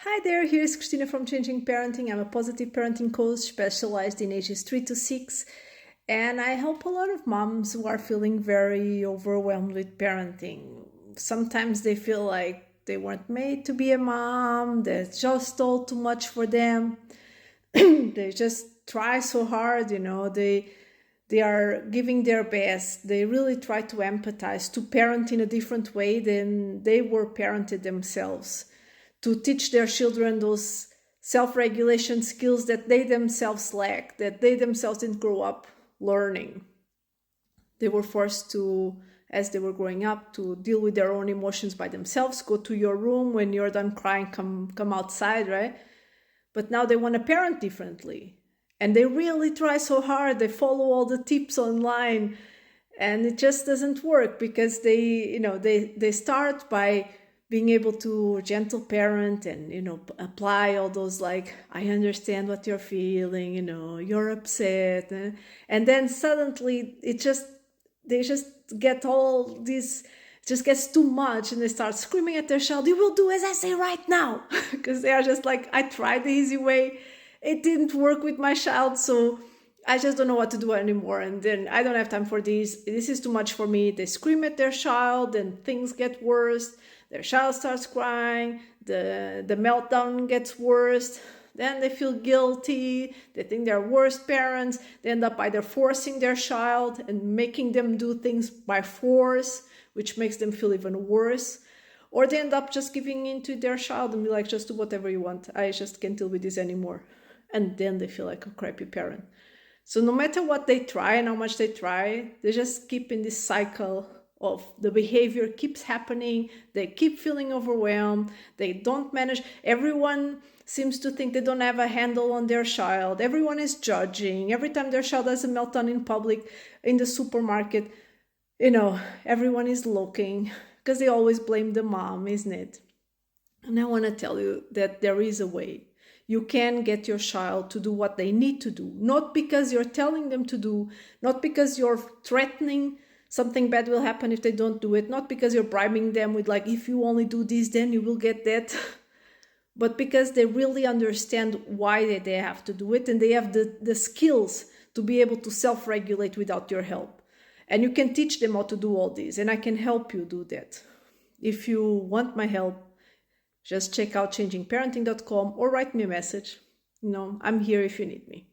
Hi there, here's Christina from Changing Parenting. I'm a positive parenting coach specialized in ages 3 to 6, and I help a lot of moms who are feeling very overwhelmed with parenting. Sometimes they feel like they weren't made to be a mom, that's just all too much for them. They just try so hard, they are giving their best. They really try to empathize, to parent in a different way than they were parented themselves, to teach their children those self-regulation skills that they themselves lack, that they themselves didn't grow up learning. They were forced to, as they were growing up, to deal with their own emotions by themselves. Go to your room, when you're done crying, come outside, right? But now they want to parent differently, and they really try so hard. They follow all the tips online, and it just doesn't work because they start by being able to gentle parent and apply all those, like, I understand what you're feeling, you're upset, and then suddenly they just get all this, just gets too much, and they start screaming at their child, you will do as I say right now. Because they are just like, I tried the easy way, it didn't work with my child, so I just don't know what to do anymore, and then I don't have time for this is too much for me. They scream at their child, and things get worse. Their child starts crying, the meltdown gets worse, then they feel guilty, they think they're worse parents, they end up either forcing their child and making them do things by force, which makes them feel even worse, or they end up just giving in to their child and be like, just do whatever you want, I just can't deal with this anymore. And then they feel like a crappy parent. So no matter what they try and how much they try, they just keep in this cycle of the behavior keeps happening. They keep feeling overwhelmed. They don't manage. Everyone seems to think they don't have a handle on their child. Everyone is judging. Every time their child has a meltdown in public, in the supermarket, everyone is looking because they always blame the mom, isn't it? And I want to tell you that there is a way. You can get your child to do what they need to do, not because you're telling them to do, not because you're threatening something bad will happen if they don't do it, not because you're bribing them with, like, if you only do this, then you will get that, but because they really understand why they have to do it, and they have the skills to be able to self-regulate without your help. And you can teach them how to do all this, and I can help you do that. If you want my help, just check out changingparenting.com or write me a message. I'm here if you need me.